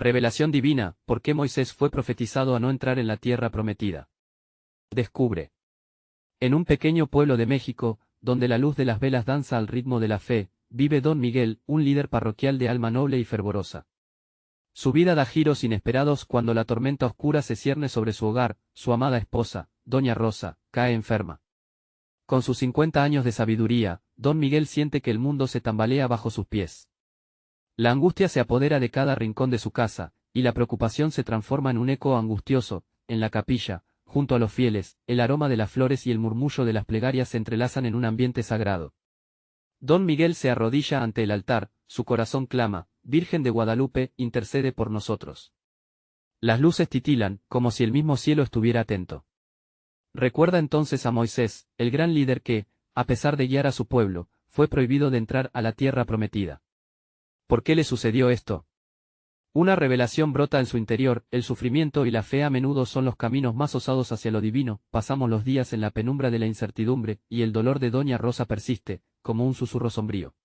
Revelación divina, ¿por qué Moisés fue profetizado a no entrar en la tierra prometida? Descubre. En un pequeño pueblo de México, donde la luz de las velas danza al ritmo de la fe, vive Don Miguel, un líder parroquial de alma noble y fervorosa. Su vida da giros inesperados cuando la tormenta oscura se cierne sobre su hogar, su amada esposa, Doña Rosa, cae enferma. Con sus 50 años de sabiduría, Don Miguel siente que el mundo se tambalea bajo sus pies. La angustia se apodera de cada rincón de su casa, y la preocupación se transforma en un eco angustioso. En la capilla, junto a los fieles, el aroma de las flores y el murmullo de las plegarias se entrelazan en un ambiente sagrado. Don Miguel se arrodilla ante el altar, su corazón clama: Virgen de Guadalupe, intercede por nosotros. Las luces titilan, como si el mismo cielo estuviera atento. Recuerda entonces a Moisés, el gran líder que, a pesar de guiar a su pueblo, fue prohibido de entrar a la tierra prometida. ¿Por qué le sucedió esto? Una revelación brota en su interior: el sufrimiento y la fe a menudo son los caminos más osados hacia lo divino. Pasamos los días en la penumbra de la incertidumbre, y el dolor de Doña Rosa persiste, como un susurro sombrío.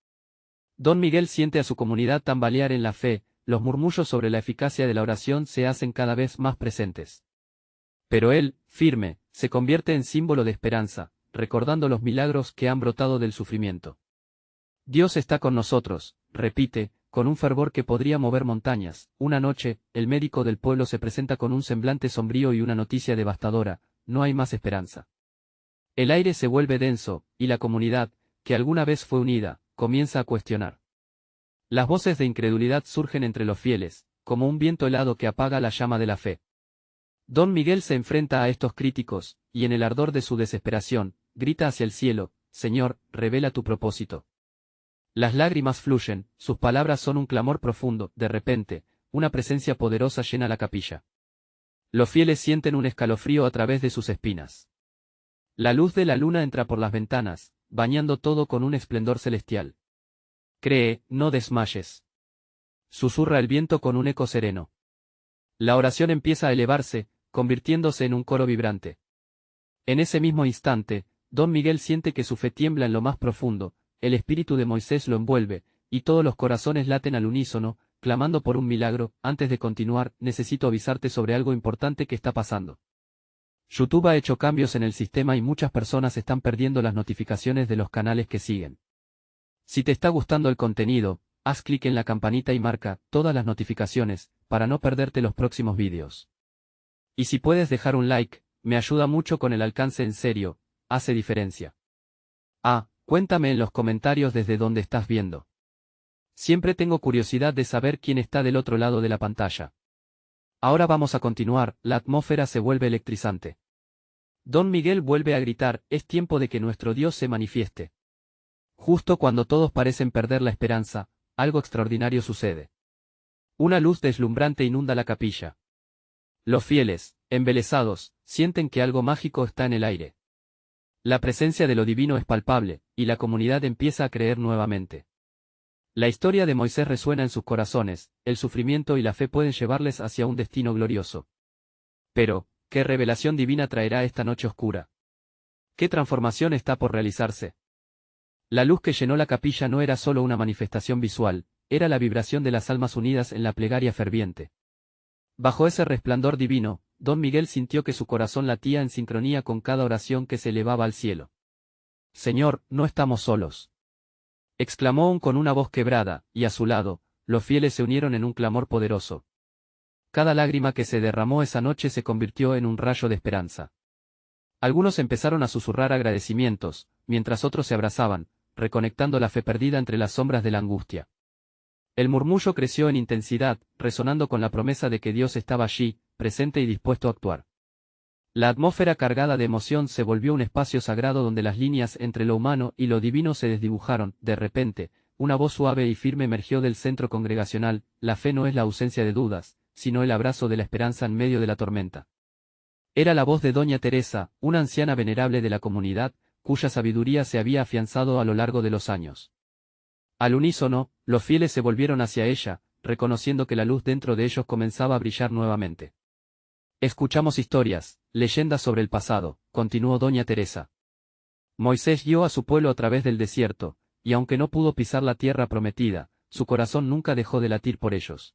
Don Miguel siente a su comunidad tambalear en la fe, los murmullos sobre la eficacia de la oración se hacen cada vez más presentes. Pero él, firme, se convierte en símbolo de esperanza, recordando los milagros que han brotado del sufrimiento. Dios está con nosotros, repite, con un fervor que podría mover montañas. Una noche, el médico del pueblo se presenta con un semblante sombrío y una noticia devastadora: no hay más esperanza. El aire se vuelve denso, y la comunidad, que alguna vez fue unida, comienza a cuestionar. Las voces de incredulidad surgen entre los fieles, como un viento helado que apaga la llama de la fe. Don Miguel se enfrenta a estos críticos, y en el ardor de su desesperación, grita hacia el cielo: Señor, revela tu propósito. Las lágrimas fluyen, sus palabras son un clamor profundo. De repente, una presencia poderosa llena la capilla. Los fieles sienten un escalofrío a través de sus espinas. La luz de la luna entra por las ventanas, bañando todo con un esplendor celestial. Cree, no desmayes. Susurra el viento con un eco sereno. La oración empieza a elevarse, convirtiéndose en un coro vibrante. En ese mismo instante, Don Miguel siente que su fe tiembla en lo más profundo. El espíritu de Moisés lo envuelve, y todos los corazones laten al unísono, clamando por un milagro. Antes de continuar, necesito avisarte sobre algo importante que está pasando. YouTube ha hecho cambios en el sistema y muchas personas están perdiendo las notificaciones de los canales que siguen. Si te está gustando el contenido, haz clic en la campanita y marca todas las notificaciones, para no perderte los próximos vídeos. Y si puedes dejar un like, me ayuda mucho con el alcance. En serio, hace diferencia. Cuéntame en los comentarios desde dónde estás viendo. Siempre tengo curiosidad de saber quién está del otro lado de la pantalla. Ahora vamos a continuar. La atmósfera se vuelve electrizante. Don Miguel vuelve a gritar: es tiempo de que nuestro Dios se manifieste. Justo cuando todos parecen perder la esperanza, algo extraordinario sucede. Una luz deslumbrante inunda la capilla. Los fieles, embelesados, sienten que algo mágico está en el aire. La presencia de lo divino es palpable, y la comunidad empieza a creer nuevamente. La historia de Moisés resuena en sus corazones, el sufrimiento y la fe pueden llevarles hacia un destino glorioso. Pero, ¿qué revelación divina traerá esta noche oscura? ¿Qué transformación está por realizarse? La luz que llenó la capilla no era solo una manifestación visual, era la vibración de las almas unidas en la plegaria ferviente. Bajo ese resplandor divino, Don Miguel sintió que su corazón latía en sincronía con cada oración que se elevaba al cielo. Señor, no estamos solos. Exclamó con una voz quebrada, y a su lado, los fieles se unieron en un clamor poderoso. Cada lágrima que se derramó esa noche se convirtió en un rayo de esperanza. Algunos empezaron a susurrar agradecimientos, mientras otros se abrazaban, reconectando la fe perdida entre las sombras de la angustia. El murmullo creció en intensidad, resonando con la promesa de que Dios estaba allí, presente y dispuesto a actuar. La atmósfera cargada de emoción se volvió un espacio sagrado donde las líneas entre lo humano y lo divino se desdibujaron. De repente, una voz suave y firme emergió del centro congregacional: la fe no es la ausencia de dudas, sino el abrazo de la esperanza en medio de la tormenta. Era la voz de Doña Teresa, una anciana venerable de la comunidad, cuya sabiduría se había afianzado a lo largo de los años. Al unísono, los fieles se volvieron hacia ella, reconociendo que la luz dentro de ellos comenzaba a brillar nuevamente. Escuchamos historias, leyendas sobre el pasado, continuó Doña Teresa. Moisés guió a su pueblo a través del desierto, y aunque no pudo pisar la tierra prometida, su corazón nunca dejó de latir por ellos.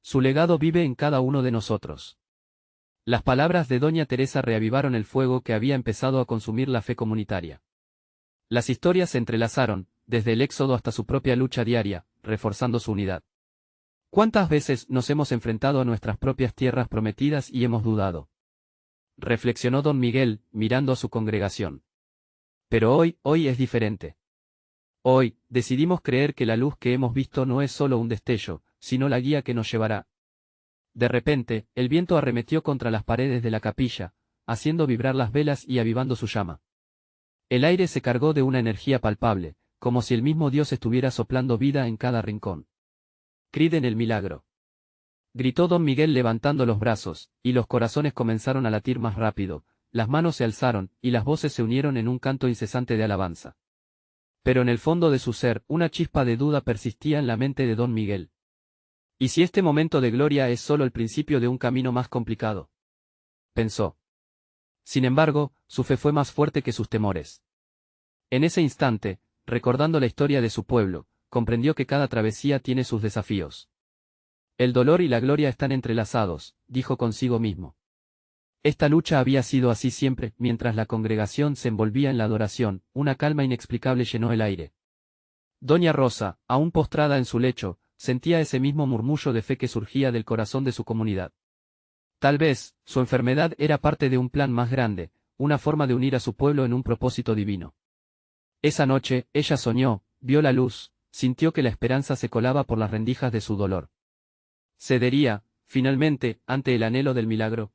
Su legado vive en cada uno de nosotros. Las palabras de Doña Teresa reavivaron el fuego que había empezado a consumir la fe comunitaria. Las historias se entrelazaron, desde el éxodo hasta su propia lucha diaria, reforzando su unidad. ¿Cuántas veces nos hemos enfrentado a nuestras propias tierras prometidas y hemos dudado? Reflexionó don Miguel, mirando a su congregación. Pero hoy es diferente. Hoy, decidimos creer que la luz que hemos visto no es solo un destello, sino la guía que nos llevará. De repente, el viento arremetió contra las paredes de la capilla, haciendo vibrar las velas y avivando su llama. El aire se cargó de una energía palpable, como si el mismo Dios estuviera soplando vida en cada rincón. «Criden el milagro», gritó don Miguel levantando los brazos, y los corazones comenzaron a latir más rápido, las manos se alzaron, y las voces se unieron en un canto incesante de alabanza. Pero en el fondo de su ser, una chispa de duda persistía en la mente de don Miguel. ¿Y si este momento de gloria es solo el principio de un camino más complicado?, pensó. Sin embargo, su fe fue más fuerte que sus temores. En ese instante, recordando la historia de su pueblo, comprendió que cada travesía tiene sus desafíos. El dolor y la gloria están entrelazados, dijo consigo mismo. Esta lucha había sido así siempre. Mientras la congregación se envolvía en la adoración, una calma inexplicable llenó el aire. Doña Rosa, aún postrada en su lecho, sentía ese mismo murmullo de fe que surgía del corazón de su comunidad. Tal vez, su enfermedad era parte de un plan más grande, una forma de unir a su pueblo en un propósito divino. Esa noche, ella soñó, vio la luz, sintió que la esperanza se colaba por las rendijas de su dolor. ¿Cedería, finalmente, ante el anhelo del milagro?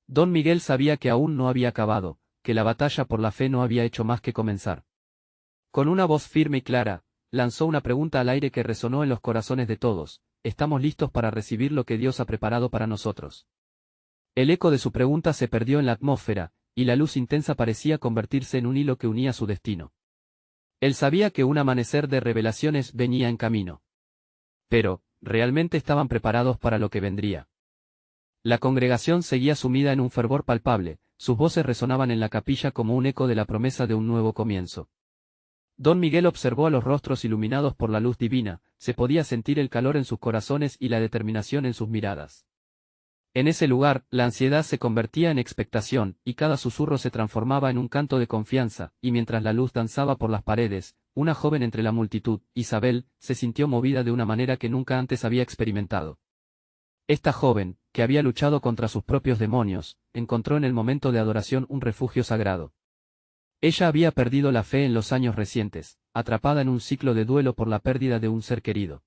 Don Miguel sabía que aún no había acabado, que la batalla por la fe no había hecho más que comenzar. Con una voz firme y clara, lanzó una pregunta al aire que resonó en los corazones de todos: ¿estamos listos para recibir lo que Dios ha preparado para nosotros? El eco de su pregunta se perdió en la atmósfera, y la luz intensa parecía convertirse en un hilo que unía su destino. Él sabía que un amanecer de revelaciones venía en camino. Pero, ¿realmente estaban preparados para lo que vendría? La congregación seguía sumida en un fervor palpable, sus voces resonaban en la capilla como un eco de la promesa de un nuevo comienzo. Don Miguel observó a los rostros iluminados por la luz divina, se podía sentir el calor en sus corazones y la determinación en sus miradas. En ese lugar, la ansiedad se convertía en expectación, y cada susurro se transformaba en un canto de confianza, y mientras la luz danzaba por las paredes, una joven entre la multitud, Isabel, se sintió movida de una manera que nunca antes había experimentado. Esta joven, que había luchado contra sus propios demonios, encontró en el momento de adoración un refugio sagrado. Ella había perdido la fe en los años recientes, atrapada en un ciclo de duelo por la pérdida de un ser querido.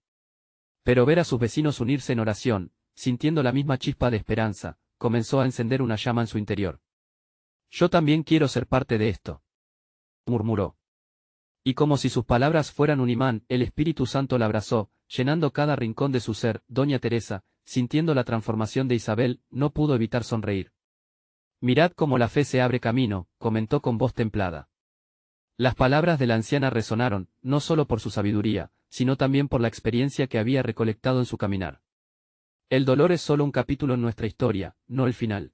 Pero ver a sus vecinos unirse en oración, sintiendo la misma chispa de esperanza, comenzó a encender una llama en su interior. «Yo también quiero ser parte de esto», murmuró. Y como si sus palabras fueran un imán, el Espíritu Santo la abrazó, llenando cada rincón de su ser. Doña Teresa, sintiendo la transformación de Isabel, no pudo evitar sonreír. «Mirad cómo la fe se abre camino», comentó con voz templada. Las palabras de la anciana resonaron, no solo por su sabiduría, sino también por la experiencia que había recolectado en su caminar. El dolor es solo un capítulo en nuestra historia, no el final.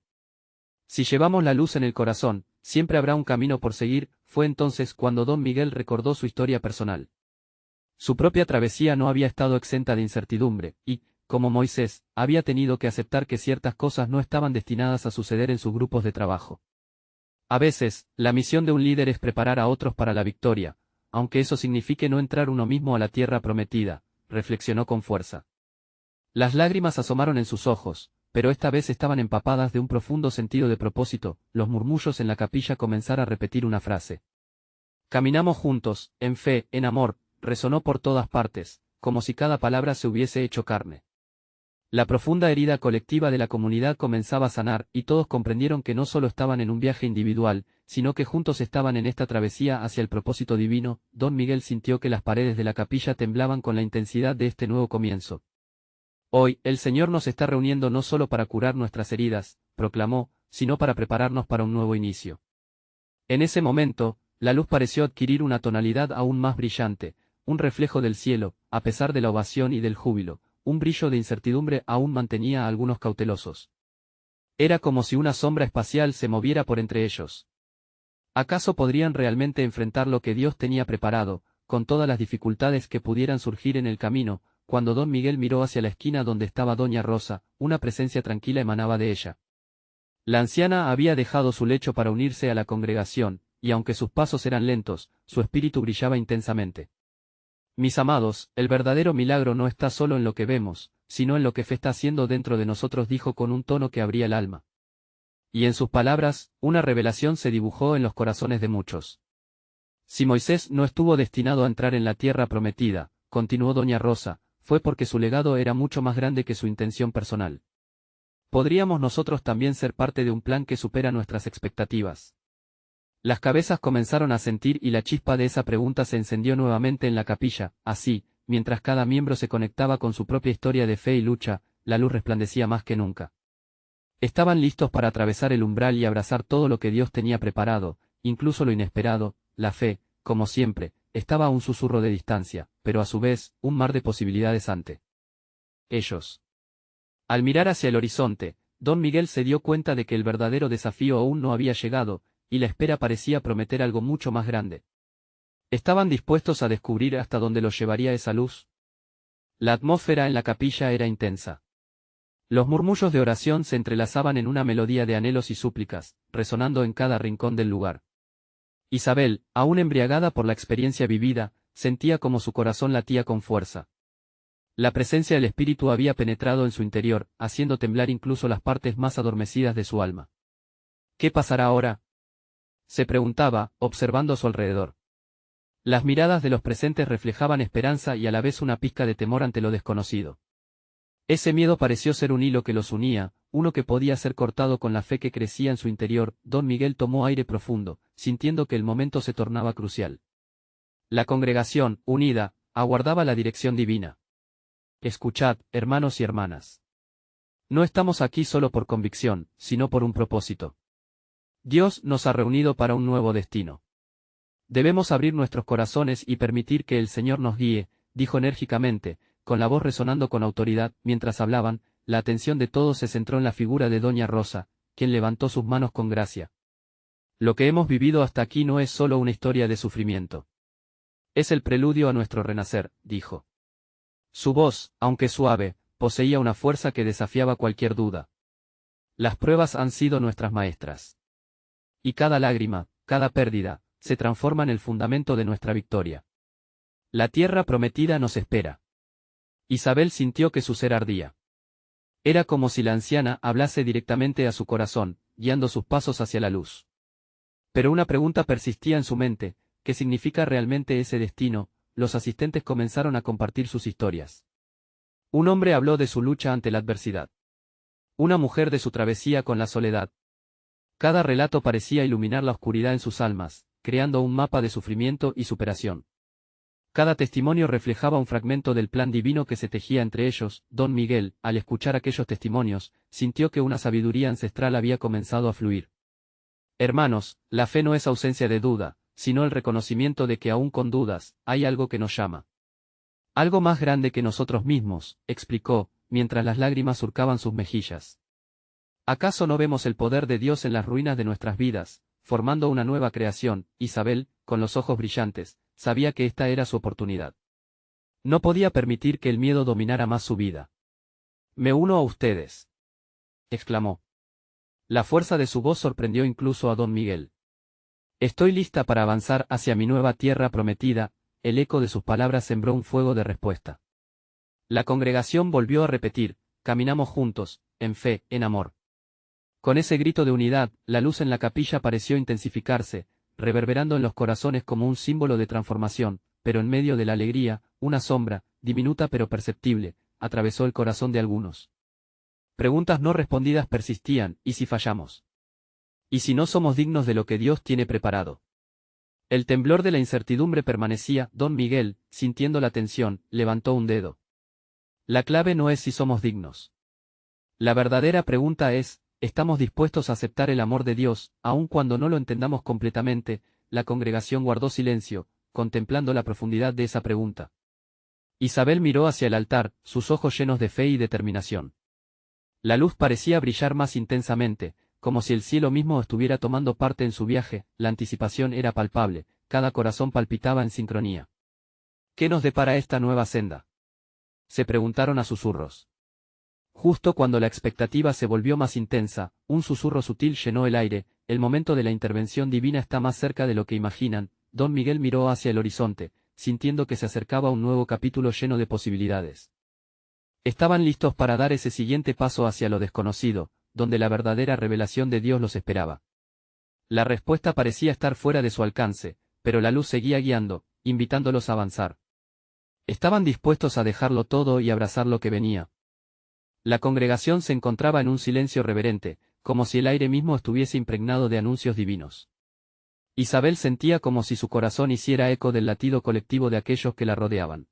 Si llevamos la luz en el corazón, siempre habrá un camino por seguir. Fue entonces cuando don Miguel recordó su historia personal. Su propia travesía no había estado exenta de incertidumbre, y, como Moisés, había tenido que aceptar que ciertas cosas no estaban destinadas a suceder en sus grupos de trabajo. A veces, la misión de un líder es preparar a otros para la victoria, aunque eso signifique no entrar uno mismo a la tierra prometida, reflexionó con fuerza. Las lágrimas asomaron en sus ojos, pero esta vez estaban empapadas de un profundo sentido de propósito. Los murmullos en la capilla comenzaron a repetir una frase. «Caminamos juntos, en fe, en amor», resonó por todas partes, como si cada palabra se hubiese hecho carne. La profunda herida colectiva de la comunidad comenzaba a sanar, y todos comprendieron que no solo estaban en un viaje individual, sino que juntos estaban en esta travesía hacia el propósito divino. Don Miguel sintió que las paredes de la capilla temblaban con la intensidad de este nuevo comienzo. «Hoy, el Señor nos está reuniendo no solo para curar nuestras heridas», proclamó, sino para prepararnos para un nuevo inicio. En ese momento, la luz pareció adquirir una tonalidad aún más brillante, un reflejo del cielo. A pesar de la ovación y del júbilo, un brillo de incertidumbre aún mantenía a algunos cautelosos. Era como si una sombra espacial se moviera por entre ellos. ¿Acaso podrían realmente enfrentar lo que Dios tenía preparado, con todas las dificultades que pudieran surgir en el camino? cuando don Miguel miró hacia la esquina donde estaba doña Rosa, una presencia tranquila emanaba de ella. La anciana había dejado su lecho para unirse a la congregación, y aunque sus pasos eran lentos, su espíritu brillaba intensamente. Mis amados, el verdadero milagro no está solo en lo que vemos, sino en lo que fe está haciendo dentro de nosotros, dijo con un tono que abría el alma. Y en sus palabras, una revelación se dibujó en los corazones de muchos. Si Moisés no estuvo destinado a entrar en la tierra prometida, continuó doña Rosa, fue porque su legado era mucho más grande que su intención personal. ¿Podríamos nosotros también ser parte de un plan que supera nuestras expectativas? Las cabezas comenzaron a sentir y la chispa de esa pregunta se encendió nuevamente en la capilla, así, mientras cada miembro se conectaba con su propia historia de fe y lucha, la luz resplandecía más que nunca. Estaban listos para atravesar el umbral y abrazar todo lo que Dios tenía preparado, incluso lo inesperado. La fe, como siempre, estaba a un susurro de distancia, pero a su vez, un mar de posibilidades ante ellos. Al mirar hacia el horizonte, don Miguel se dio cuenta de que el verdadero desafío aún no había llegado, y la espera parecía prometer algo mucho más grande. ¿Estaban dispuestos a descubrir hasta dónde los llevaría esa luz? La atmósfera en la capilla era intensa. Los murmullos de oración se entrelazaban en una melodía de anhelos y súplicas, resonando en cada rincón del lugar. Isabel, aún embriagada por la experiencia vivida, sentía como su corazón latía con fuerza. La presencia del Espíritu había penetrado en su interior, haciendo temblar incluso las partes más adormecidas de su alma. ¿Qué pasará ahora?, se preguntaba, observando a su alrededor. Las miradas de los presentes reflejaban esperanza y a la vez una pizca de temor ante lo desconocido. Ese miedo pareció ser un hilo que los unía, uno que podía ser cortado con la fe que crecía en su interior. Don Miguel tomó aire profundo, sintiendo que el momento se tornaba crucial. La congregación, unida, aguardaba la dirección divina. Escuchad, hermanos y hermanas. No estamos aquí solo por convicción, sino por un propósito. Dios nos ha reunido para un nuevo destino. Debemos abrir nuestros corazones y permitir que el Señor nos guíe, dijo enérgicamente, con la voz resonando con autoridad. Mientras hablaban, la atención de todos se centró en la figura de doña Rosa, quien levantó sus manos con gracia. Lo que hemos vivido hasta aquí no es solo una historia de sufrimiento. Es el preludio a nuestro renacer, dijo. Su voz, aunque suave, poseía una fuerza que desafiaba cualquier duda. Las pruebas han sido nuestras maestras. Y cada lágrima, cada pérdida, se transforma en el fundamento de nuestra victoria. La tierra prometida nos espera. Isabel sintió que su ser ardía. Era como si la anciana hablase directamente a su corazón, guiando sus pasos hacia la luz. Pero una pregunta persistía en su mente: ¿qué significa realmente ese destino? Los asistentes comenzaron a compartir sus historias. Un hombre habló de su lucha ante la adversidad. Una mujer de su travesía con la soledad. Cada relato parecía iluminar la oscuridad en sus almas, creando un mapa de sufrimiento y superación. Cada testimonio reflejaba un fragmento del plan divino que se tejía entre ellos. Don Miguel, al escuchar aquellos testimonios, sintió que una sabiduría ancestral había comenzado a fluir. Hermanos, la fe no es ausencia de duda, sino el reconocimiento de que aún con dudas, hay algo que nos llama. Algo más grande que nosotros mismos, explicó, mientras las lágrimas surcaban sus mejillas. ¿Acaso no vemos el poder de Dios en las ruinas de nuestras vidas, formando una nueva creación? Isabel, con los ojos brillantes, sabía que esta era su oportunidad. No podía permitir que el miedo dominara más su vida. «Me uno a ustedes», exclamó. La fuerza de su voz sorprendió incluso a don Miguel. «Estoy lista para avanzar hacia mi nueva tierra prometida». El eco de sus palabras sembró un fuego de respuesta. La congregación volvió a repetir: «Caminamos juntos, en fe, en amor». Con ese grito de unidad, la luz en la capilla pareció intensificarse, reverberando en los corazones como un símbolo de transformación. Pero en medio de la alegría, una sombra, diminuta pero perceptible, atravesó el corazón de algunos. Preguntas no respondidas persistían: ¿y si fallamos? ¿Y si no somos dignos de lo que Dios tiene preparado? El temblor de la incertidumbre permanecía. Don Miguel, sintiendo la tensión, levantó un dedo. La clave no es si somos dignos. La verdadera pregunta es: ¿estamos dispuestos a aceptar el amor de Dios, aun cuando no lo entendamos completamente? La congregación guardó silencio, contemplando la profundidad de esa pregunta. Isabel miró hacia el altar, sus ojos llenos de fe y determinación. La luz parecía brillar más intensamente, como si el cielo mismo estuviera tomando parte en su viaje. La anticipación era palpable, cada corazón palpitaba en sincronía. ¿Qué nos depara esta nueva senda? se preguntaron a susurros. Justo cuando la expectativa se volvió más intensa, un susurro sutil llenó el aire. El momento de la intervención divina está más cerca de lo que imaginan. Don Miguel miró hacia el horizonte, sintiendo que se acercaba un nuevo capítulo lleno de posibilidades. Estaban listos para dar ese siguiente paso hacia lo desconocido, donde la verdadera revelación de Dios los esperaba. La respuesta parecía estar fuera de su alcance, pero la luz seguía guiando, invitándolos a avanzar. Estaban dispuestos a dejarlo todo y abrazar lo que venía. La congregación se encontraba en un silencio reverente, como si el aire mismo estuviese impregnado de anuncios divinos. Isabel sentía como si su corazón hiciera eco del latido colectivo de aquellos que la rodeaban.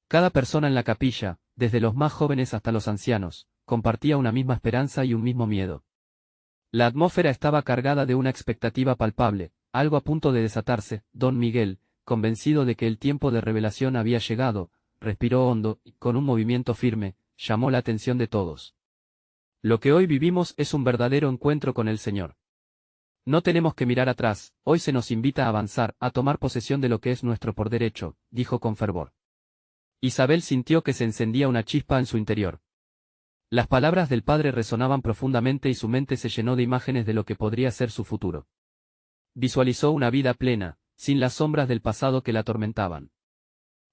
Cada persona en la capilla, desde los más jóvenes hasta los ancianos, compartía una misma esperanza y un mismo miedo. La atmósfera estaba cargada de una expectativa palpable, algo a punto de desatarse. Don Miguel, convencido de que el tiempo de revelación había llegado, respiró hondo y, con un movimiento firme, llamó la atención de todos. Lo que hoy vivimos es un verdadero encuentro con el Señor. No tenemos que mirar atrás, hoy se nos invita a avanzar, a tomar posesión de lo que es nuestro por derecho, dijo con fervor. Isabel sintió que se encendía una chispa en su interior. Las palabras del padre resonaban profundamente y su mente se llenó de imágenes de lo que podría ser su futuro. Visualizó una vida plena, sin las sombras del pasado que la atormentaban.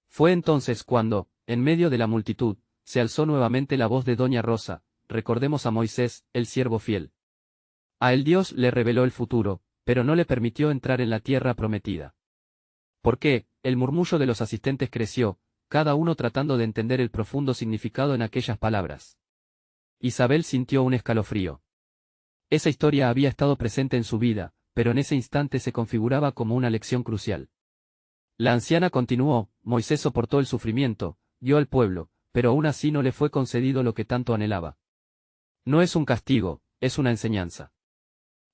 Fue entonces cuando, en medio de la multitud, se alzó nuevamente la voz de Doña Rosa: recordemos a Moisés, el siervo fiel. A él Dios le reveló el futuro, pero no le permitió entrar en la tierra prometida. ¿Por qué? El murmullo de los asistentes creció, cada uno tratando de entender el profundo significado en aquellas palabras. Isabel sintió un escalofrío. Esa historia había estado presente en su vida, pero en ese instante se configuraba como una lección crucial. La anciana continuó: Moisés soportó el sufrimiento, guió al pueblo, pero aún así no le fue concedido lo que tanto anhelaba. No es un castigo, es una enseñanza.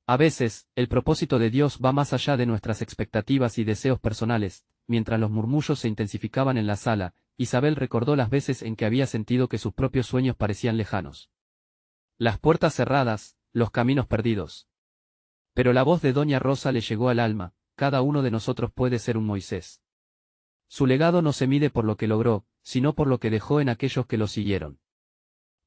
A veces, el propósito de Dios va más allá de nuestras expectativas y deseos personales. Mientras los murmullos se intensificaban en la sala, Isabel recordó las veces en que había sentido que sus propios sueños parecían lejanos. Las puertas cerradas, los caminos perdidos. Pero la voz de Doña Rosa le llegó al alma: cada uno de nosotros puede ser un Moisés. Su legado no se mide por lo que logró, sino por lo que dejó en aquellos que lo siguieron.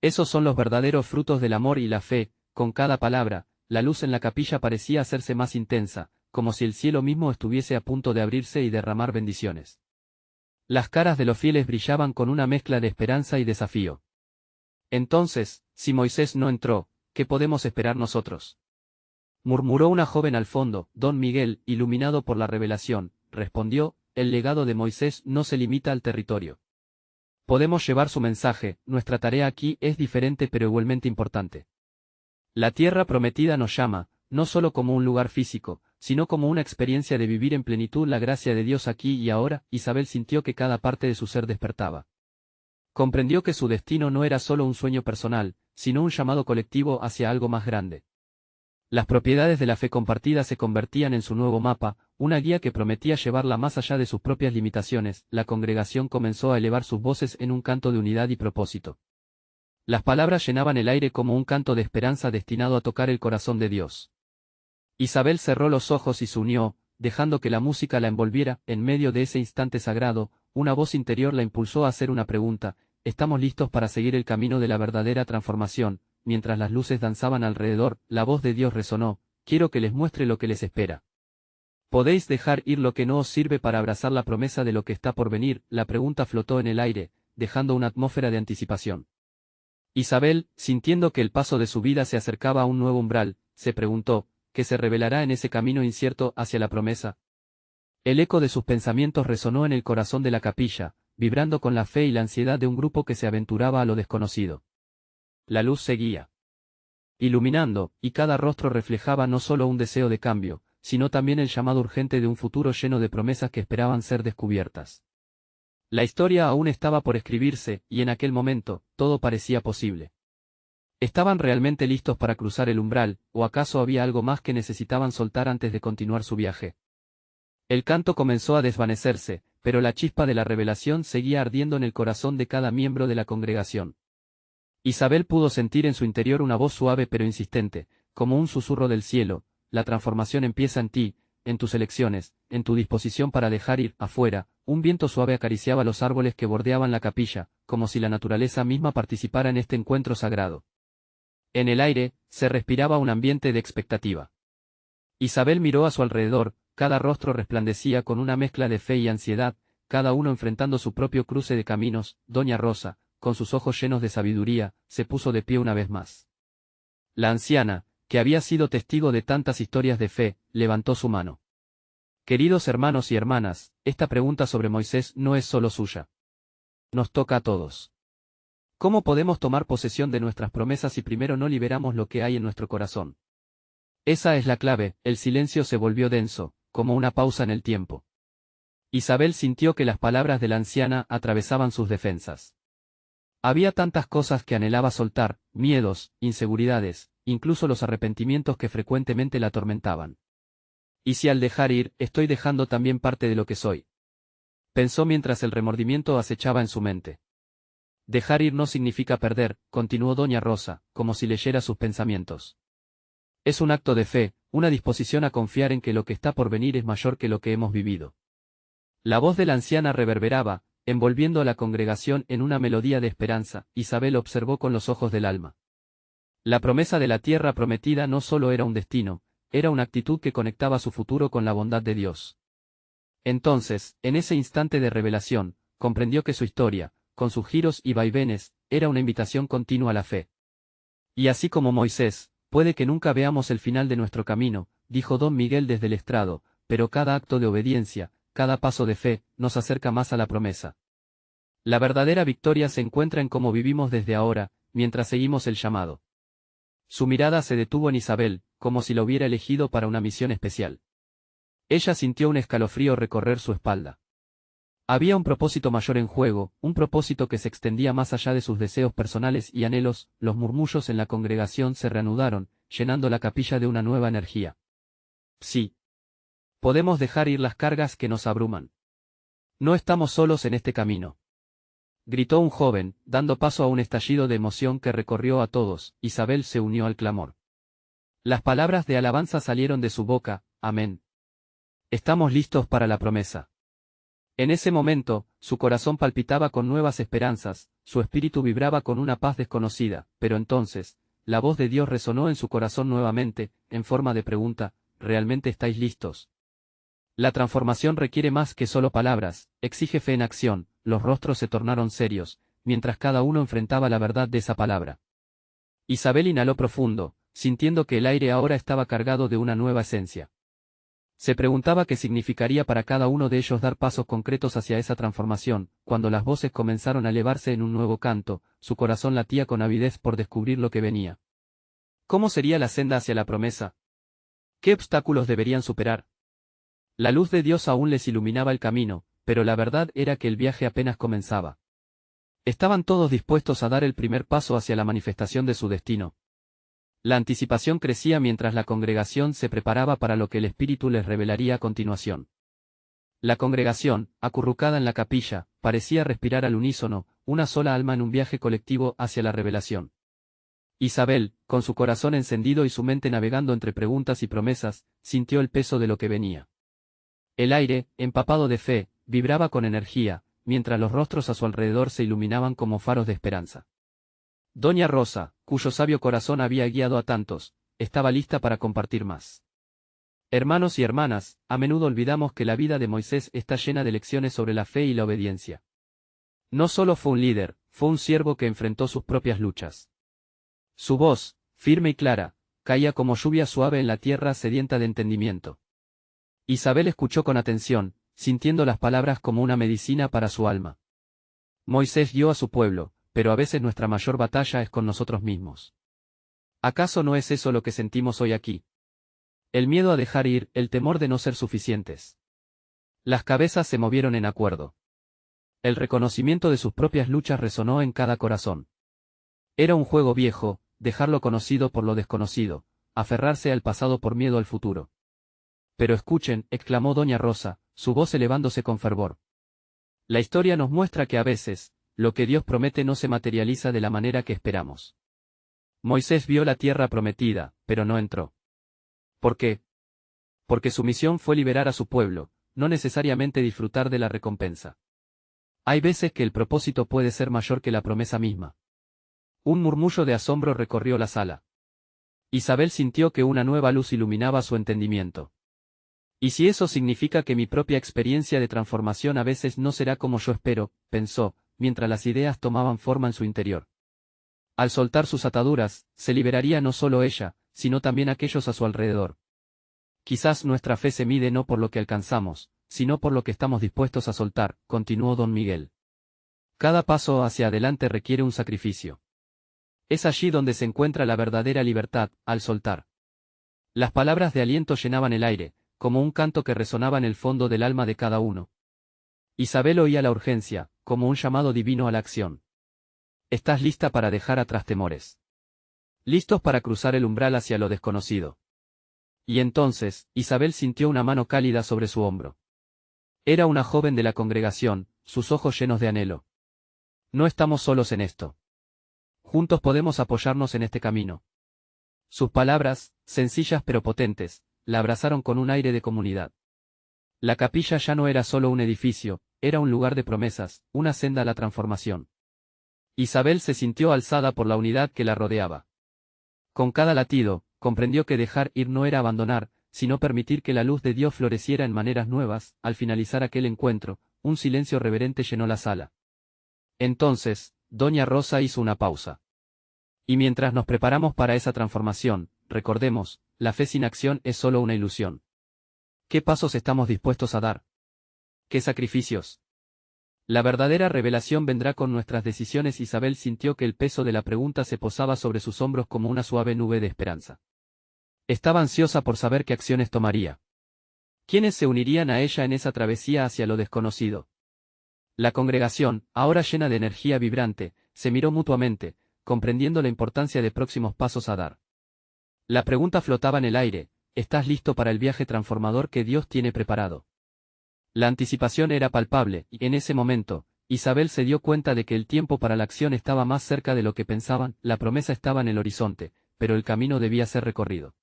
Esos son los verdaderos frutos del amor y la fe. Con cada palabra, la luz en la capilla parecía hacerse más intensa, como si el cielo mismo estuviese a punto de abrirse y derramar bendiciones. Las caras de los fieles brillaban con una mezcla de esperanza y desafío. Entonces, si Moisés no entró, ¿qué podemos esperar nosotros?, murmuró una joven al fondo. Don Miguel, iluminado por la revelación, respondió: el legado de Moisés no se limita al territorio. Podemos llevar su mensaje, nuestra tarea aquí es diferente pero igualmente importante. La tierra prometida nos llama, no solo como un lugar físico, sino como una experiencia de vivir en plenitud la gracia de Dios aquí y ahora. Isabel sintió que cada parte de su ser despertaba. Comprendió que su destino no era solo un sueño personal, sino un llamado colectivo hacia algo más grande. Las propiedades de la fe compartida se convertían en su nuevo mapa, una guía que prometía llevarla más allá de sus propias limitaciones. La congregación comenzó a elevar sus voces en un canto de unidad y propósito. Las palabras llenaban el aire como un canto de esperanza destinado a tocar el corazón de Dios. Isabel cerró los ojos y se unió, dejando que la música la envolviera. En medio de ese instante sagrado, una voz interior la impulsó a hacer una pregunta: ¿estamos listos para seguir el camino de la verdadera transformación? Mientras las luces danzaban alrededor, la voz de Dios resonó: quiero que les muestre lo que les espera. ¿Podéis dejar ir lo que no os sirve para abrazar la promesa de lo que está por venir? La pregunta flotó en el aire, dejando una atmósfera de anticipación. Isabel, sintiendo que el paso de su vida se acercaba a un nuevo umbral, se preguntó: ¿qué se revelará en ese camino incierto hacia la promesa? El eco de sus pensamientos resonó en el corazón de la capilla, vibrando con la fe y la ansiedad de un grupo que se aventuraba a lo desconocido. La luz seguía iluminando, y cada rostro reflejaba no solo un deseo de cambio, sino también el llamado urgente de un futuro lleno de promesas que esperaban ser descubiertas. La historia aún estaba por escribirse, y en aquel momento, todo parecía posible. ¿Estaban realmente listos para cruzar el umbral, o acaso había algo más que necesitaban soltar antes de continuar su viaje? El canto comenzó a desvanecerse, pero la chispa de la revelación seguía ardiendo en el corazón de cada miembro de la congregación. Isabel pudo sentir en su interior una voz suave pero insistente, como un susurro del cielo: la transformación empieza en ti, en tus elecciones, en tu disposición para dejar ir, afuera, un viento suave acariciaba los árboles que bordeaban la capilla, como si la naturaleza misma participara en este encuentro sagrado. En el aire, se respiraba un ambiente de expectativa. Isabel miró a su alrededor, cada rostro resplandecía con una mezcla de fe y ansiedad, cada uno enfrentando su propio cruce de caminos. Doña Rosa, con sus ojos llenos de sabiduría, se puso de pie una vez más. La anciana, que había sido testigo de tantas historias de fe, levantó su mano. Queridos hermanos y hermanas, esta pregunta sobre Moisés no es solo suya. Nos toca a todos. ¿Cómo podemos tomar posesión de nuestras promesas si primero no liberamos lo que hay en nuestro corazón? Esa es la clave. El silencio se volvió denso, como una pausa en el tiempo. Isabel sintió que las palabras de la anciana atravesaban sus defensas. Había tantas cosas que anhelaba soltar, miedos, inseguridades, incluso los arrepentimientos que frecuentemente la atormentaban. ¿Y si al dejar ir, estoy dejando también parte de lo que soy? Pensó mientras el remordimiento acechaba en su mente. Dejar ir no significa perder, continuó doña Rosa, como si leyera sus pensamientos. Es un acto de fe, una disposición a confiar en que lo que está por venir es mayor que lo que hemos vivido. La voz de la anciana reverberaba, envolviendo a la congregación en una melodía de esperanza. Isabel observó con los ojos del alma. La promesa de la tierra prometida no solo era un destino, era una actitud que conectaba su futuro con la bondad de Dios. Entonces, en ese instante de revelación, comprendió que su historia, con sus giros y vaivenes, era una invitación continua a la fe. Y así como Moisés, puede que nunca veamos el final de nuestro camino, dijo don Miguel desde el estrado, pero cada acto de obediencia, cada paso de fe, nos acerca más a la promesa. La verdadera victoria se encuentra en cómo vivimos desde ahora, mientras seguimos el llamado. Su mirada se detuvo en Isabel, como si la hubiera elegido para una misión especial. Ella sintió un escalofrío recorrer su espalda. Había un propósito mayor en juego, un propósito que se extendía más allá de sus deseos personales y anhelos. Los murmullos en la congregación se reanudaron, llenando la capilla de una nueva energía. Sí. Podemos dejar ir las cargas que nos abruman. No estamos solos en este camino. Gritó un joven, dando paso a un estallido de emoción que recorrió a todos. Isabel se unió al clamor. Las palabras de alabanza salieron de su boca. Amén. Estamos listos para la promesa. En ese momento, su corazón palpitaba con nuevas esperanzas, su espíritu vibraba con una paz desconocida, pero entonces, la voz de Dios resonó en su corazón nuevamente, en forma de pregunta: ¿realmente estáis listos? La transformación requiere más que solo palabras, exige fe en acción. Los rostros se tornaron serios, mientras cada uno enfrentaba la verdad de esa palabra. Isabel inhaló profundo, sintiendo que el aire ahora estaba cargado de una nueva esencia. Se preguntaba qué significaría para cada uno de ellos dar pasos concretos hacia esa transformación. Cuando las voces comenzaron a elevarse en un nuevo canto, su corazón latía con avidez por descubrir lo que venía. ¿Cómo sería la senda hacia la promesa? ¿Qué obstáculos deberían superar? La luz de Dios aún les iluminaba el camino, pero la verdad era que el viaje apenas comenzaba. Estaban todos dispuestos a dar el primer paso hacia la manifestación de su destino. La anticipación crecía mientras la congregación se preparaba para lo que el Espíritu les revelaría a continuación. La congregación, acurrucada en la capilla, parecía respirar al unísono, una sola alma en un viaje colectivo hacia la revelación. Isabel, con su corazón encendido y su mente navegando entre preguntas y promesas, sintió el peso de lo que venía. El aire, empapado de fe, vibraba con energía, mientras los rostros a su alrededor se iluminaban como faros de esperanza. Doña Rosa, cuyo sabio corazón había guiado a tantos, estaba lista para compartir más. Hermanos y hermanas, a menudo olvidamos que la vida de Moisés está llena de lecciones sobre la fe y la obediencia. No solo fue un líder, fue un siervo que enfrentó sus propias luchas. Su voz, firme y clara, caía como lluvia suave en la tierra sedienta de entendimiento. Isabel escuchó con atención, sintiendo las palabras como una medicina para su alma. Moisés guió a su pueblo, pero a veces nuestra mayor batalla es con nosotros mismos. ¿Acaso no es eso lo que sentimos hoy aquí? El miedo a dejar ir, el temor de no ser suficientes. Las cabezas se movieron en acuerdo. El reconocimiento de sus propias luchas resonó en cada corazón. Era un juego viejo, dejar lo conocido por lo desconocido, aferrarse al pasado por miedo al futuro. Pero escuchen, exclamó doña Rosa, su voz elevándose con fervor. La historia nos muestra que a veces, lo que Dios promete no se materializa de la manera que esperamos. Moisés vio la tierra prometida, pero no entró. ¿Por qué? Porque su misión fue liberar a su pueblo, no necesariamente disfrutar de la recompensa. Hay veces que el propósito puede ser mayor que la promesa misma. Un murmullo de asombro recorrió la sala. Isabel sintió que una nueva luz iluminaba su entendimiento. ¿Y si eso significa que mi propia experiencia de transformación a veces no será como yo espero?, pensó, mientras las ideas tomaban forma en su interior. Al soltar sus ataduras, se liberaría no solo ella, sino también aquellos a su alrededor. Quizás nuestra fe se mide no por lo que alcanzamos, sino por lo que estamos dispuestos a soltar, continuó don Miguel. Cada paso hacia adelante requiere un sacrificio. Es allí donde se encuentra la verdadera libertad, al soltar. Las palabras de aliento llenaban el aire, como un canto que resonaba en el fondo del alma de cada uno. Isabel oía la urgencia, como un llamado divino a la acción. ¿Estás lista para dejar atrás temores? ¿Listos para cruzar el umbral hacia lo desconocido? Y entonces, Isabel sintió una mano cálida sobre su hombro. Era una joven de la congregación, sus ojos llenos de anhelo. No estamos solos en esto. Juntos podemos apoyarnos en este camino. Sus palabras, sencillas pero potentes, la abrazaron con un aire de comunidad. La capilla ya no era solo un edificio, era un lugar de promesas, una senda a la transformación. Isabel se sintió alzada por la unidad que la rodeaba. Con cada latido, comprendió que dejar ir no era abandonar, sino permitir que la luz de Dios floreciera en maneras nuevas. Al finalizar aquel encuentro, un silencio reverente llenó la sala. Entonces, doña Rosa hizo una pausa. Y mientras nos preparamos para esa transformación, recordemos, la fe sin acción es solo una ilusión. ¿Qué pasos estamos dispuestos a dar? ¿Qué sacrificios? La verdadera revelación vendrá con nuestras decisiones. Isabel sintió que el peso de la pregunta se posaba sobre sus hombros como una suave nube de esperanza. Estaba ansiosa por saber qué acciones tomaría. ¿Quiénes se unirían a ella en esa travesía hacia lo desconocido? La congregación, ahora llena de energía vibrante, se miró mutuamente, comprendiendo la importancia de próximos pasos a dar. La pregunta flotaba en el aire: ¿estás listo para el viaje transformador que Dios tiene preparado? La anticipación era palpable, y en ese momento, Isabel se dio cuenta de que el tiempo para la acción estaba más cerca de lo que pensaban. La promesa estaba en el horizonte, pero el camino debía ser recorrido.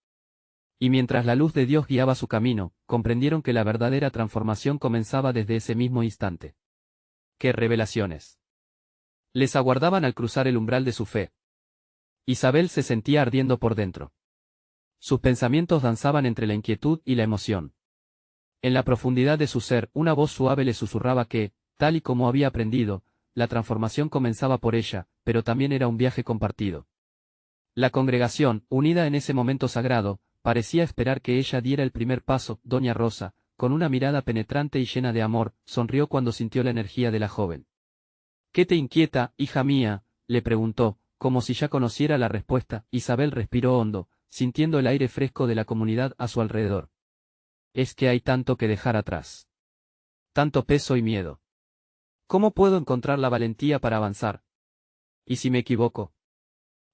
Y mientras la luz de Dios guiaba su camino, comprendieron que la verdadera transformación comenzaba desde ese mismo instante. ¡Qué revelaciones! Les aguardaban al cruzar el umbral de su fe. Isabel se sentía ardiendo por dentro. Sus pensamientos danzaban entre la inquietud y la emoción. En la profundidad de su ser, una voz suave le susurraba que, tal y como había aprendido, la transformación comenzaba por ella, pero también era un viaje compartido. La congregación, unida en ese momento sagrado, parecía esperar que ella diera el primer paso. Doña Rosa, con una mirada penetrante y llena de amor, sonrió cuando sintió la energía de la joven. ¿Qué te inquieta, hija mía?, le preguntó, como si ya conociera la respuesta. Isabel respiró hondo, sintiendo el aire fresco de la comunidad a su alrededor. Es que hay tanto que dejar atrás. Tanto peso y miedo. ¿Cómo puedo encontrar la valentía para avanzar? ¿Y si me equivoco?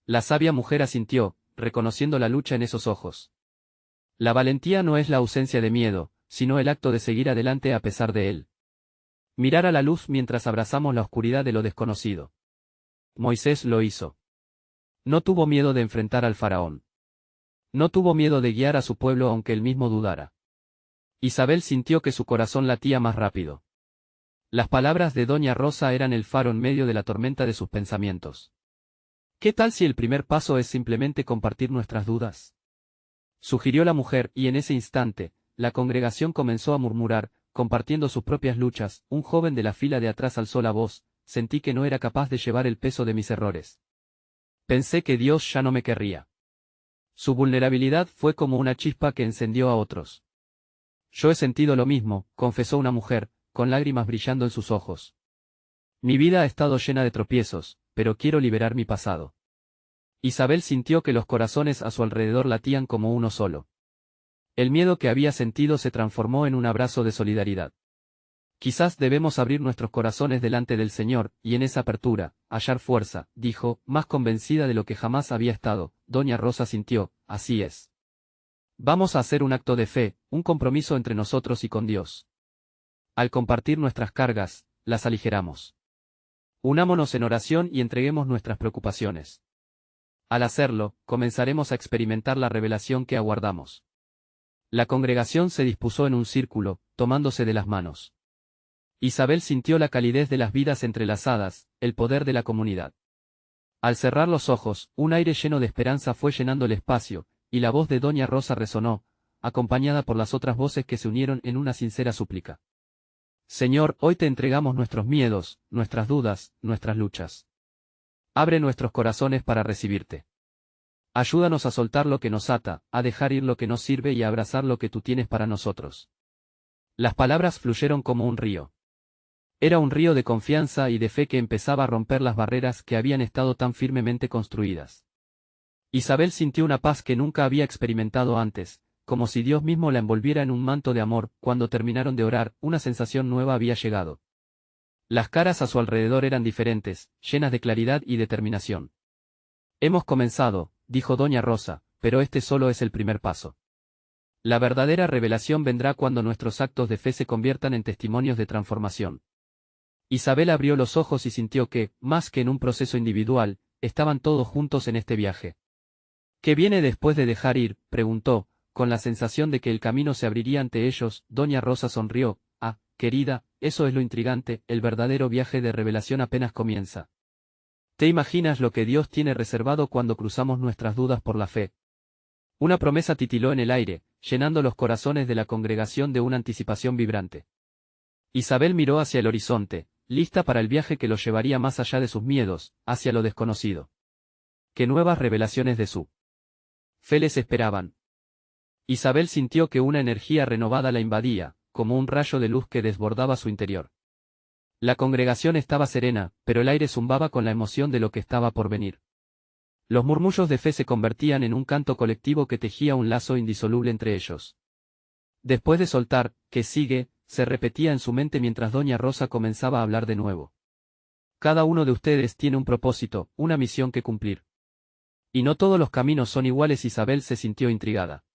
La sabia mujer asintió, reconociendo la lucha en esos ojos. La valentía no es la ausencia de miedo, sino el acto de seguir adelante a pesar de él. Mirar a la luz mientras abrazamos la oscuridad de lo desconocido. Moisés lo hizo. No tuvo miedo de enfrentar al faraón. No tuvo miedo de guiar a su pueblo aunque él mismo dudara. Isabel sintió que su corazón latía más rápido. Las palabras de doña Rosa eran el faro en medio de la tormenta de sus pensamientos. ¿Qué tal si el primer paso es simplemente compartir nuestras dudas?, sugirió la mujer, y en ese instante, la congregación comenzó a murmurar, compartiendo sus propias luchas. Un joven de la fila de atrás alzó la voz: sentí que no era capaz de llevar el peso de mis errores. Pensé que Dios ya no me querría. Su vulnerabilidad fue como una chispa que encendió a otros. Yo he sentido lo mismo, confesó una mujer, con lágrimas brillando en sus ojos. Mi vida ha estado llena de tropiezos, pero quiero liberar mi pasado. Isabel sintió que los corazones a su alrededor latían como uno solo. El miedo que había sentido se transformó en un abrazo de solidaridad. Quizás debemos abrir nuestros corazones delante del Señor, y en esa apertura, hallar fuerza, dijo, más convencida de lo que jamás había estado. Doña Rosa sintió: así es. Vamos a hacer un acto de fe, un compromiso entre nosotros y con Dios. Al compartir nuestras cargas, las aligeramos. Unámonos en oración y entreguemos nuestras preocupaciones. Al hacerlo, comenzaremos a experimentar la revelación que aguardamos. La congregación se dispuso en un círculo, tomándose de las manos. Isabel sintió la calidez de las vidas entrelazadas, el poder de la comunidad. Al cerrar los ojos, un aire lleno de esperanza fue llenando el espacio, y la voz de Doña Rosa resonó, acompañada por las otras voces que se unieron en una sincera súplica. Señor, hoy te entregamos nuestros miedos, nuestras dudas, nuestras luchas. Abre nuestros corazones para recibirte. Ayúdanos a soltar lo que nos ata, a dejar ir lo que nos sirve y a abrazar lo que tú tienes para nosotros. Las palabras fluyeron como un río. Era un río de confianza y de fe que empezaba a romper las barreras que habían estado tan firmemente construidas. Isabel sintió una paz que nunca había experimentado antes, como si Dios mismo la envolviera en un manto de amor. Cuando terminaron de orar, una sensación nueva había llegado. Las caras a su alrededor eran diferentes, llenas de claridad y determinación. Hemos comenzado, dijo Doña Rosa, pero este solo es el primer paso. La verdadera revelación vendrá cuando nuestros actos de fe se conviertan en testimonios de transformación. Isabel abrió los ojos y sintió que, más que en un proceso individual, estaban todos juntos en este viaje. ¿Qué viene después de dejar ir?, preguntó, con la sensación de que el camino se abriría ante ellos. Doña Rosa sonrió. Ah, querida, eso es lo intrigante, el verdadero viaje de revelación apenas comienza. ¿Te imaginas lo que Dios tiene reservado cuando cruzamos nuestras dudas por la fe? Una promesa titiló en el aire, llenando los corazones de la congregación de una anticipación vibrante. Isabel miró hacia el horizonte, lista para el viaje que los llevaría más allá de sus miedos, hacia lo desconocido. ¿Qué nuevas revelaciones de su fe les esperaban? Isabel sintió que una energía renovada la invadía, como un rayo de luz que desbordaba su interior. La congregación estaba serena, pero el aire zumbaba con la emoción de lo que estaba por venir. Los murmullos de fe se convertían en un canto colectivo que tejía un lazo indisoluble entre ellos. Después de soltar, ¿qué sigue?, se repetía en su mente mientras Doña Rosa comenzaba a hablar de nuevo. Cada uno de ustedes tiene un propósito, una misión que cumplir. Y no todos los caminos son iguales. Isabel se sintió intrigada.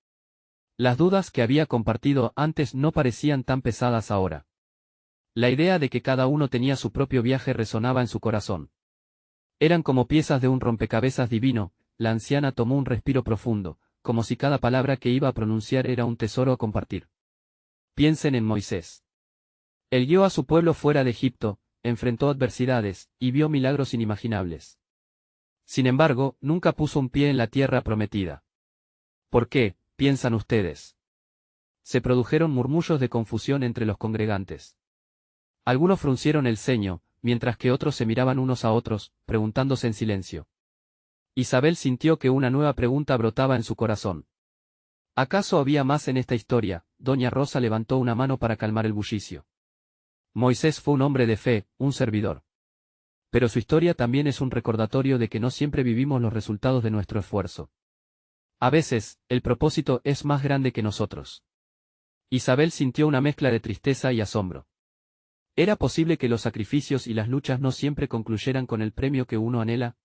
Las dudas que había compartido antes no parecían tan pesadas ahora. La idea de que cada uno tenía su propio viaje resonaba en su corazón. Eran como piezas de un rompecabezas divino. La anciana tomó un respiro profundo, como si cada palabra que iba a pronunciar era un tesoro a compartir. Piensen en Moisés. Él guió a su pueblo fuera de Egipto, enfrentó adversidades, y vio milagros inimaginables. Sin embargo, nunca puso un pie en la tierra prometida. ¿Por qué?, piensan ustedes. Se produjeron murmullos de confusión entre los congregantes. Algunos fruncieron el ceño, mientras que otros se miraban unos a otros, preguntándose en silencio. Isabel sintió que una nueva pregunta brotaba en su corazón. ¿Acaso había más en esta historia? Doña Rosa levantó una mano para calmar el bullicio. Moisés fue un hombre de fe, un servidor. Pero su historia también es un recordatorio de que no siempre vivimos los resultados de nuestro esfuerzo. A veces, el propósito es más grande que nosotros. Isabel sintió una mezcla de tristeza y asombro. ¿Era posible que los sacrificios y las luchas no siempre concluyeran con el premio que uno anhela?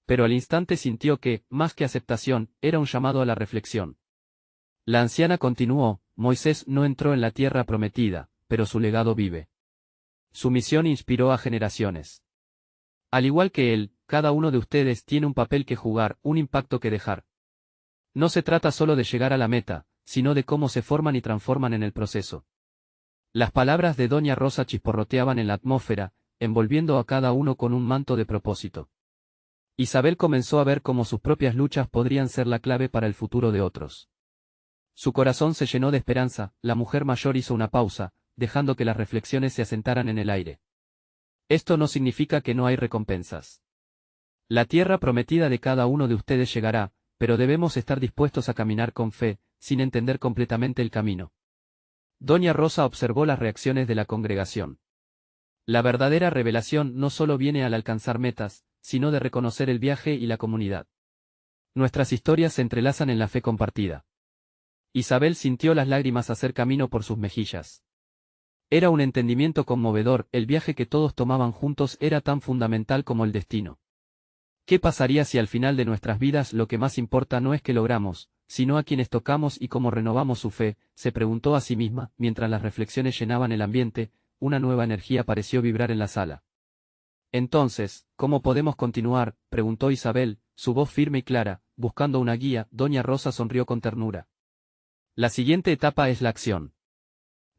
Pero al instante sintió que, más que aceptación, era un llamado a la reflexión. La anciana continuó: Moisés no entró en la tierra prometida, pero su legado vive. Su misión inspiró a generaciones. Al igual que él, cada uno de ustedes tiene un papel que jugar, un impacto que dejar. No se trata solo de llegar a la meta, sino de cómo se forman y transforman en el proceso. Las palabras de Doña Rosa chisporroteaban en la atmósfera, envolviendo a cada uno con un manto de propósito. Isabel comenzó a ver cómo sus propias luchas podrían ser la clave para el futuro de otros. Su corazón se llenó de esperanza. La mujer mayor hizo una pausa, dejando que las reflexiones se asentaran en el aire. Esto no significa que no hay recompensas. La tierra prometida de cada uno de ustedes llegará, pero debemos estar dispuestos a caminar con fe, sin entender completamente el camino. Doña Rosa observó las reacciones de la congregación. La verdadera revelación no solo viene al alcanzar metas, sino de reconocer el viaje y la comunidad. Nuestras historias se entrelazan en la fe compartida. Isabel sintió las lágrimas hacer camino por sus mejillas. Era un entendimiento conmovedor. El viaje que todos tomaban juntos era tan fundamental como el destino. ¿Qué pasaría si al final de nuestras vidas lo que más importa no es qué logramos, sino a quienes tocamos y cómo renovamos su fe? Se preguntó a sí misma. Mientras las reflexiones llenaban el ambiente, una nueva energía pareció vibrar en la sala. Entonces, ¿cómo podemos continuar?, preguntó Isabel, su voz firme y clara, buscando una guía. Doña Rosa sonrió con ternura. La siguiente etapa es la acción.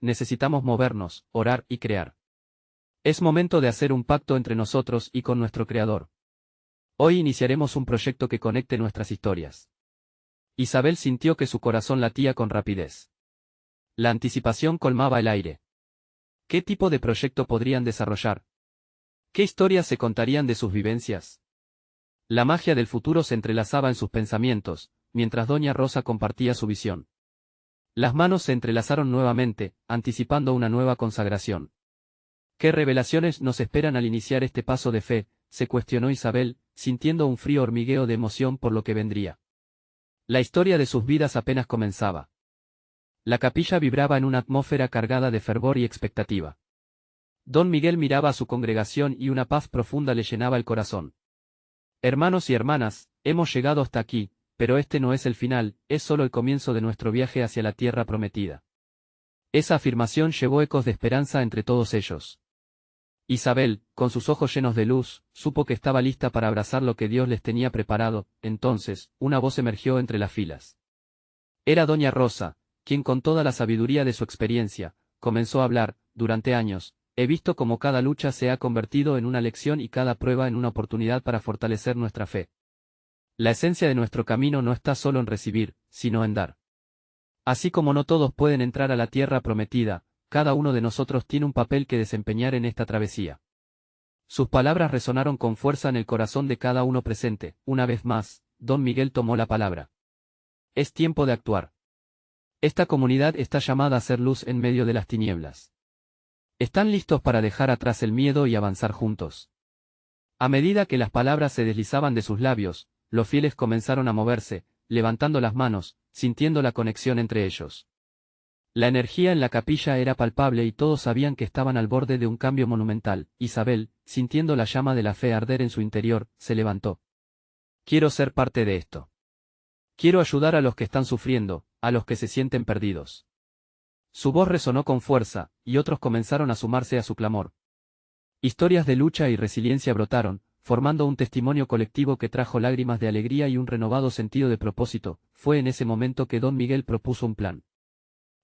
Necesitamos movernos, orar y crear. Es momento de hacer un pacto entre nosotros y con nuestro Creador. Hoy iniciaremos un proyecto que conecte nuestras historias. Isabel sintió que su corazón latía con rapidez. La anticipación colmaba el aire. ¿Qué tipo de proyecto podrían desarrollar? ¿Qué historias se contarían de sus vivencias? La magia del futuro se entrelazaba en sus pensamientos, mientras doña Rosa compartía su visión. Las manos se entrelazaron nuevamente, anticipando una nueva consagración. ¿Qué revelaciones nos esperan al iniciar este paso de fe?, se cuestionó Isabel, sintiendo un frío hormigueo de emoción por lo que vendría. La historia de sus vidas apenas comenzaba. La capilla vibraba en una atmósfera cargada de fervor y expectativa. Don Miguel miraba a su congregación y una paz profunda le llenaba el corazón. Hermanos y hermanas, hemos llegado hasta aquí, pero este no es el final, es solo el comienzo de nuestro viaje hacia la tierra prometida. Esa afirmación llevó ecos de esperanza entre todos ellos. Isabel, con sus ojos llenos de luz, supo que estaba lista para abrazar lo que Dios les tenía preparado. Entonces, una voz emergió entre las filas. Era doña Rosa, quien con toda la sabiduría de su experiencia, comenzó a hablar. Durante años, he visto cómo cada lucha se ha convertido en una lección y cada prueba en una oportunidad para fortalecer nuestra fe. La esencia de nuestro camino no está solo en recibir, sino en dar. Así como no todos pueden entrar a la tierra prometida, cada uno de nosotros tiene un papel que desempeñar en esta travesía. Sus palabras resonaron con fuerza en el corazón de cada uno presente. Una vez más, don Miguel tomó la palabra. Es tiempo de actuar. Esta comunidad está llamada a ser luz en medio de las tinieblas. ¿Están listos para dejar atrás el miedo y avanzar juntos? A medida que las palabras se deslizaban de sus labios, los fieles comenzaron a moverse, levantando las manos, sintiendo la conexión entre ellos. La energía en la capilla era palpable y todos sabían que estaban al borde de un cambio monumental. Isabel, sintiendo la llama de la fe arder en su interior, se levantó. Quiero ser parte de esto. Quiero ayudar a los que están sufriendo, a los que se sienten perdidos. Su voz resonó con fuerza, y otros comenzaron a sumarse a su clamor. Historias de lucha y resiliencia brotaron, formando un testimonio colectivo que trajo lágrimas de alegría y un renovado sentido de propósito. Fue en ese momento que don Miguel propuso un plan.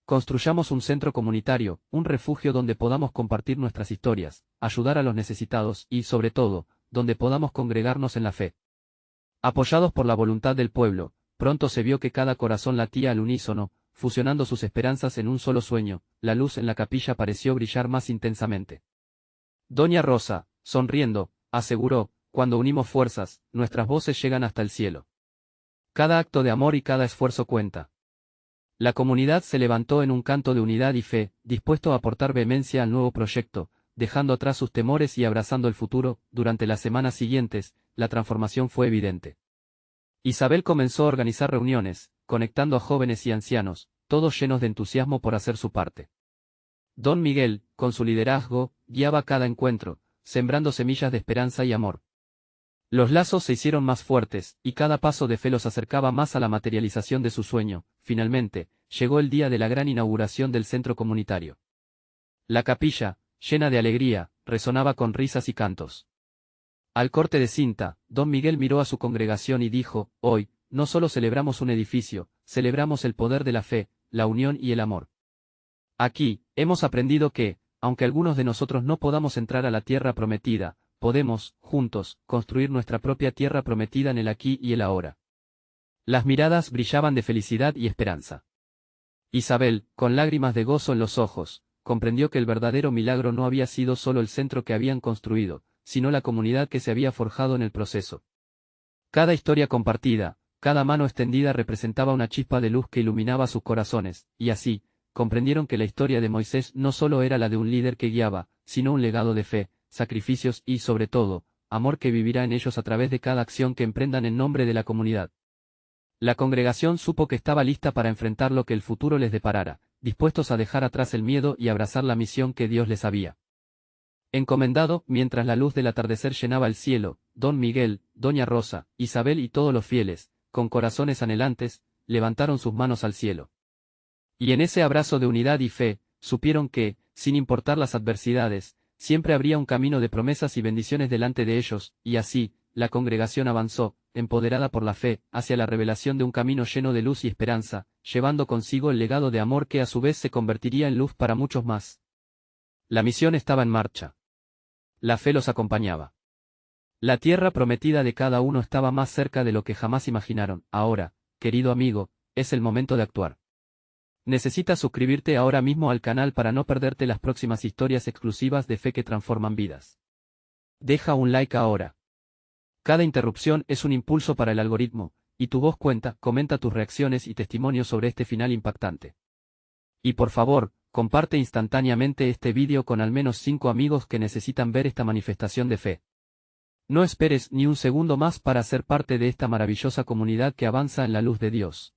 Construyamos un centro comunitario, un refugio donde podamos compartir nuestras historias, ayudar a los necesitados y, sobre todo, donde podamos congregarnos en la fe. Apoyados por la voluntad del pueblo, pronto se vio que cada corazón latía al unísono, fusionando sus esperanzas en un solo sueño. La luz en la capilla pareció brillar más intensamente. Doña Rosa, sonriendo, aseguró, cuando unimos fuerzas, nuestras voces llegan hasta el cielo. Cada acto de amor y cada esfuerzo cuenta. La comunidad se levantó en un canto de unidad y fe, dispuesto a aportar vehemencia al nuevo proyecto, dejando atrás sus temores y abrazando el futuro. Durante las semanas siguientes, la transformación fue evidente. Isabel comenzó a organizar reuniones, conectando a jóvenes y ancianos, todos llenos de entusiasmo por hacer su parte. Don Miguel, con su liderazgo, guiaba cada encuentro, sembrando semillas de esperanza y amor. Los lazos se hicieron más fuertes, y cada paso de fe los acercaba más a la materialización de su sueño. Finalmente, llegó el día de la gran inauguración del centro comunitario. La capilla, llena de alegría, resonaba con risas y cantos. Al corte de cinta, don Miguel miró a su congregación y dijo: hoy, no solo celebramos un edificio, celebramos el poder de la fe, la unión y el amor. Aquí, hemos aprendido que, aunque algunos de nosotros no podamos entrar a la tierra prometida, podemos, juntos, construir nuestra propia tierra prometida en el aquí y el ahora. Las miradas brillaban de felicidad y esperanza. Isabel, con lágrimas de gozo en los ojos, comprendió que el verdadero milagro no había sido solo el centro que habían construido, sino la comunidad que se había forjado en el proceso. Cada historia compartida, cada mano extendida representaba una chispa de luz que iluminaba sus corazones, y así, comprendieron que la historia de Moisés no solo era la de un líder que guiaba, sino un legado de fe, sacrificios y, sobre todo, amor que vivirá en ellos a través de cada acción que emprendan en nombre de la comunidad. La congregación supo que estaba lista para enfrentar lo que el futuro les deparara, dispuestos a dejar atrás el miedo y abrazar la misión que Dios les había encomendado. Mientras la luz del atardecer llenaba el cielo, don Miguel, doña Rosa, Isabel y todos los fieles, con corazones anhelantes, levantaron sus manos al cielo. Y en ese abrazo de unidad y fe, supieron que, sin importar las adversidades, siempre habría un camino de promesas y bendiciones delante de ellos. Y así, la congregación avanzó, empoderada por la fe, hacia la revelación de un camino lleno de luz y esperanza, llevando consigo el legado de amor que a su vez se convertiría en luz para muchos más. La misión estaba en marcha. La fe los acompañaba. La tierra prometida de cada uno estaba más cerca de lo que jamás imaginaron. Ahora, querido amigo, es el momento de actuar. Necesitas suscribirte ahora mismo al canal para no perderte las próximas historias exclusivas de fe que transforman vidas. Deja un like ahora. Cada interrupción es un impulso para el algoritmo, y tu voz cuenta. Comenta tus reacciones y testimonios sobre este final impactante. Y por favor, comparte instantáneamente este vídeo con al menos 5 amigos que necesitan ver esta manifestación de fe. No esperes ni un segundo más para ser parte de esta maravillosa comunidad que avanza en la luz de Dios.